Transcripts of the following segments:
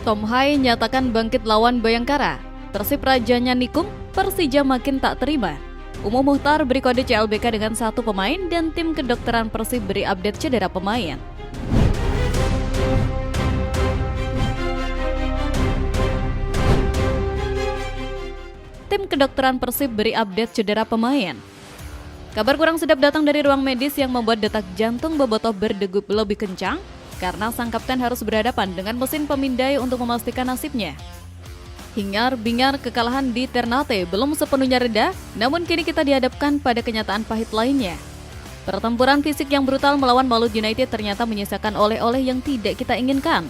Tom Hai nyatakan bangkit lawan Bayangkara. Persib rajanya nikung, Persija makin tak terima. Umum Muhtar beri kode CLBK dengan satu pemain dan tim kedokteran Persib beri update cedera pemain. Tim kedokteran Persib beri update cedera pemain. Kabar kurang sedap datang dari ruang medis yang membuat detak jantung Bobotoh berdegup lebih kencang karena sang kapten harus berhadapan dengan mesin pemindai untuk memastikan nasibnya. Hingar-bingar kekalahan di Ternate belum sepenuhnya reda, namun kini kita dihadapkan pada kenyataan pahit lainnya. Pertempuran fisik yang brutal melawan Malut United ternyata menyisakan oleh-oleh yang tidak kita inginkan.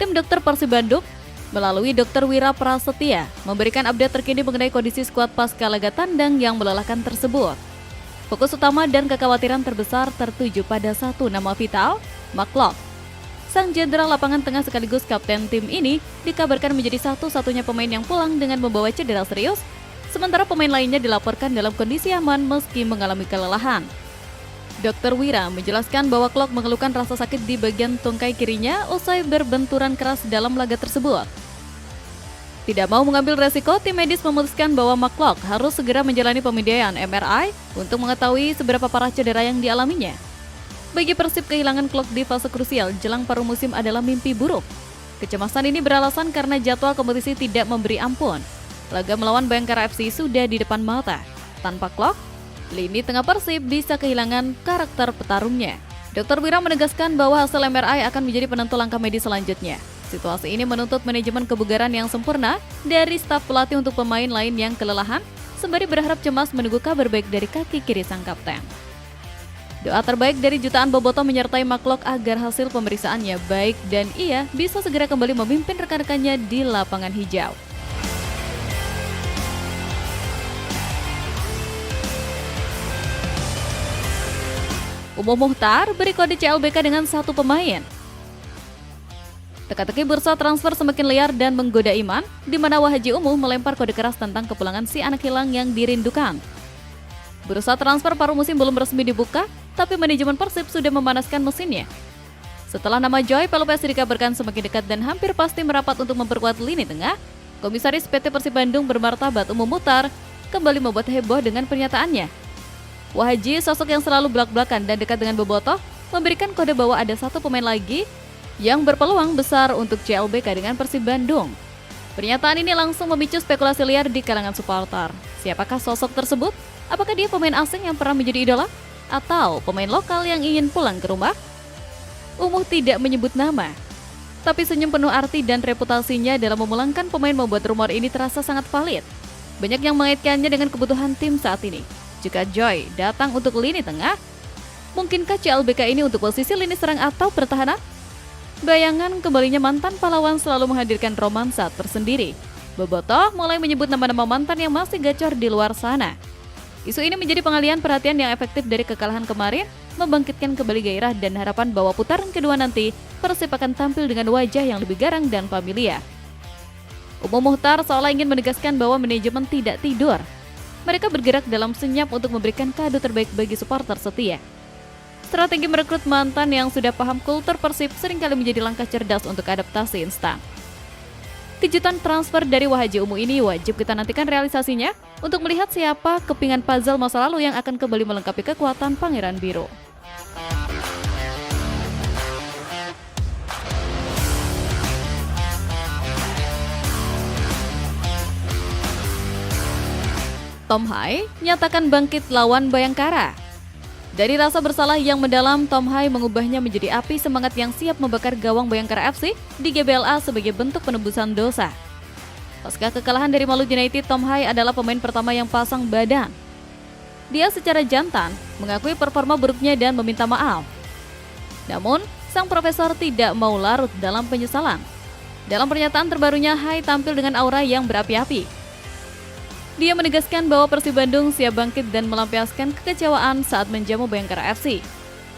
Tim dokter Persib Bandung melalui Dr. Wira Prasetya memberikan update terkini mengenai kondisi skuad pasca laga tandang yang melelahkan tersebut. Fokus utama dan kekhawatiran terbesar tertuju pada satu nama vital, McLeod. Sang jenderal lapangan tengah sekaligus kapten tim ini dikabarkan menjadi satu-satunya pemain yang pulang dengan membawa cedera serius, sementara pemain lainnya dilaporkan dalam kondisi aman meski mengalami kelelahan. Dr. Wira menjelaskan bahwa Klok mengeluhkan rasa sakit di bagian tungkai kirinya usai berbenturan keras dalam laga tersebut. Tidak mau mengambil resiko, tim medis memutuskan bahwa McLeod harus segera menjalani pemindaian MRI untuk mengetahui seberapa parah cedera yang dialaminya. Bagi Persib, kehilangan Klok di fase krusial jelang paruh musim adalah mimpi buruk. Kecemasan ini beralasan karena jadwal kompetisi tidak memberi ampun. Laga melawan Bayangkara FC sudah di depan mata. Tanpa Klok, lini tengah Persib bisa kehilangan karakter petarungnya. Dr. Wira menegaskan bahwa hasil MRI akan menjadi penentu langkah medis selanjutnya. Situasi ini menuntut manajemen kebugaran yang sempurna dari staf pelatih untuk pemain lain yang kelelahan, sembari berharap cemas menunggu kabar baik dari kaki kiri sang kapten. Doa terbaik dari jutaan Bobotoh menyertai McLeod agar hasil pemeriksaannya baik dan ia bisa segera kembali memimpin rekan-rekannya di lapangan hijau. Umum Muhtar beri kode CLBK dengan satu pemain. Teka-teki bursa transfer semakin liar dan menggoda iman, di mana Wahaji Umuh melempar kode keras tentang kepulangan si anak hilang yang dirindukan. Bursa transfer paruh musim belum resmi dibuka, tapi manajemen Persib sudah memanaskan mesinnya. Setelah nama Joy Pelopes dikabarkan semakin dekat dan hampir pasti merapat untuk memperkuat lini tengah, Komisaris PT Persib Bandung bermartabat Umum Muhtar kembali membuat heboh dengan pernyataannya. Wahaji, sosok yang selalu belak-belakan dan dekat dengan Bobotoh, memberikan kode bahwa ada satu pemain lagi yang berpeluang besar untuk CLBK dengan Persib Bandung. Pernyataan ini langsung memicu spekulasi liar di kalangan supporter. Siapakah sosok tersebut? Apakah dia pemain asing yang pernah menjadi idola? Atau pemain lokal yang ingin pulang ke rumah? Umuh tidak menyebut nama, tapi senyum penuh arti dan reputasinya dalam memulangkan pemain membuat rumor ini terasa sangat valid. Banyak yang mengaitkannya dengan kebutuhan tim saat ini. Jika Joy datang untuk lini tengah, mungkinkah CLBK ini untuk posisi lini serang atau pertahanan? Bayangan kembalinya mantan pahlawan selalu menghadirkan romansa tersendiri. Bobotoh mulai menyebut nama-nama mantan yang masih gacor di luar sana. Isu ini menjadi pengalihan perhatian yang efektif dari kekalahan kemarin, membangkitkan kembali gairah dan harapan bahwa putaran kedua nanti Persib akan tampil dengan wajah yang lebih garang dan familiar. Umum Muhtar seolah ingin menegaskan bahwa manajemen tidak tidur. Mereka bergerak dalam senyap untuk memberikan kado terbaik bagi supporter setia. Strategi merekrut mantan yang sudah paham kultur Persib seringkali menjadi langkah cerdas untuk adaptasi instan. Kejutan transfer dari Wahaji Umuh ini wajib kita nantikan realisasinya untuk melihat siapa kepingan puzzle masa lalu yang akan kembali melengkapi kekuatan Pangeran Biru. Tom Hai nyatakan bangkit lawan Bayangkara. Dari rasa bersalah yang mendalam, Tom Hai mengubahnya menjadi api semangat yang siap membakar gawang Bayangkara FC di GBLA sebagai bentuk penebusan dosa. Pasca kekalahan dari Malut United, Tom Hai adalah pemain pertama yang pasang badan. Dia secara jantan mengakui performa buruknya dan meminta maaf. Namun, sang profesor tidak mau larut dalam penyesalan. Dalam pernyataan terbarunya, Hai tampil dengan aura yang berapi-api. Dia menegaskan bahwa Persib Bandung siap bangkit dan melampiaskan kekecewaan saat menjamu Bayangkara FC.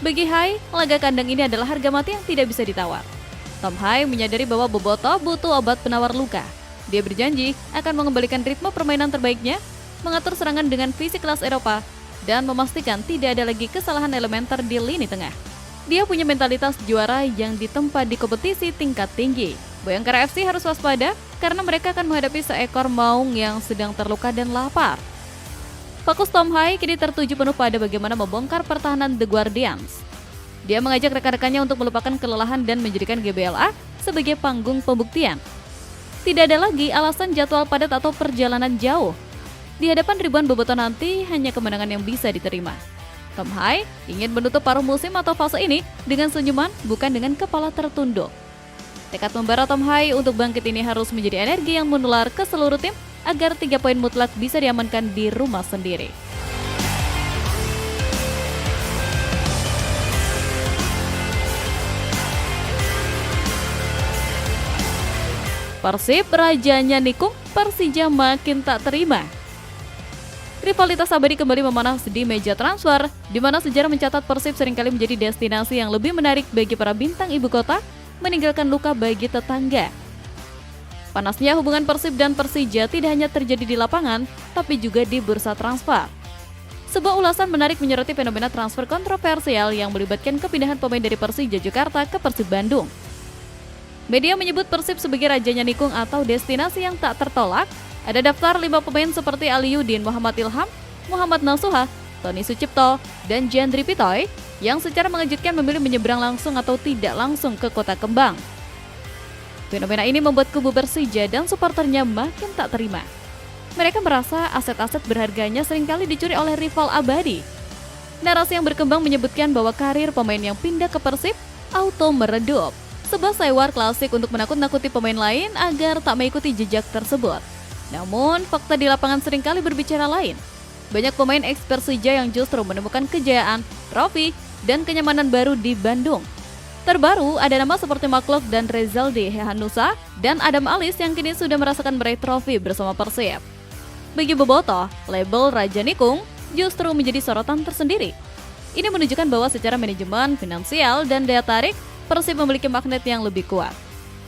Bagi Hai, laga kandang ini adalah harga mati yang tidak bisa ditawar. Tom Hai menyadari bahwa Bobotoh butuh obat penawar luka. Dia berjanji akan mengembalikan ritme permainan terbaiknya, mengatur serangan dengan visi kelas Eropa, dan memastikan tidak ada lagi kesalahan elementer di lini tengah. Dia punya mentalitas juara yang ditempa di kompetisi tingkat tinggi. Bayangkara FC harus waspada karena mereka akan menghadapi seekor maung yang sedang terluka dan lapar. Fokus Tom Hai kini tertuju penuh pada bagaimana membongkar pertahanan The Guardians. Dia mengajak rekan-rekannya untuk melupakan kelelahan dan menjadikan GBLA sebagai panggung pembuktian. Tidak ada lagi alasan jadwal padat atau perjalanan jauh. Di hadapan ribuan bobotoh nanti, hanya kemenangan yang bisa diterima. Tom Hai ingin menutup paruh musim atau fase ini dengan senyuman, bukan dengan kepala tertunduk. Tekad membara Tom Hai untuk bangkit ini harus menjadi energi yang menular ke seluruh tim agar 3 poin mutlak bisa diamankan di rumah sendiri. Persib rajanya nikung, Persija makin tak terima. Rivalitas abadi kembali memanas di meja transfer, di mana sejarah mencatat Persib seringkali menjadi destinasi yang lebih menarik bagi para bintang ibu kota, meninggalkan luka bagi tetangga. Panasnya hubungan Persib dan Persija tidak hanya terjadi di lapangan, tapi juga di bursa transfer. Sebuah ulasan menarik menyoroti fenomena transfer kontroversial yang melibatkan kepindahan pemain dari Persija Jakarta ke Persib Bandung. Media menyebut Persib sebagai rajanya nikung atau destinasi yang tak tertolak. Ada daftar 5 pemain seperti Aliudin, Muhammad Ilham, Muhammad Nasuha, Tony Sucipto, dan Jandri Pitoy yang secara mengejutkan memilih menyeberang langsung atau tidak langsung ke Kota Kembang. Fenomena ini membuat kubu Persija dan supporternya makin tak terima. Mereka merasa aset-aset berharganya seringkali dicuri oleh rival abadi. Narasi yang berkembang menyebutkan bahwa karir pemain yang pindah ke Persib auto meredup. Sebuah sewar klasik untuk menakut-nakuti pemain lain agar tak mengikuti jejak tersebut. Namun, fakta di lapangan seringkali berbicara lain. Banyak pemain ex Persija yang justru menemukan kejayaan, trofi, dan kenyamanan baru di Bandung. Terbaru, ada nama seperti Maklok dan Rezaldi Hehanusa dan Adam Alis yang kini sudah merasakan meraih trofi bersama Persib. Bagi bobotoh, label Raja Nikung justru menjadi sorotan tersendiri. Ini menunjukkan bahwa secara manajemen, finansial, dan daya tarik, Persib memiliki magnet yang lebih kuat.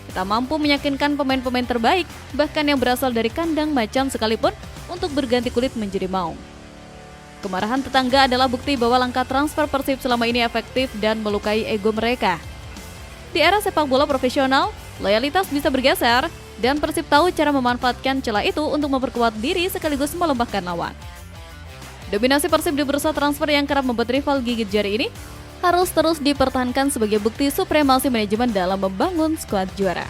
Kita mampu meyakinkan pemain-pemain terbaik, bahkan yang berasal dari kandang macan sekalipun, untuk berganti kulit menjadi maung. Kemarahan tetangga adalah bukti bahwa langkah transfer Persib selama ini efektif dan melukai ego mereka. Di era sepak bola profesional, loyalitas bisa bergeser, dan Persib tahu cara memanfaatkan celah itu untuk memperkuat diri sekaligus melemahkan lawan. Dominasi Persib di bursa transfer yang kerap membuat rival gigit jari ini harus terus dipertahankan sebagai bukti supremasi manajemen dalam membangun skuad juara.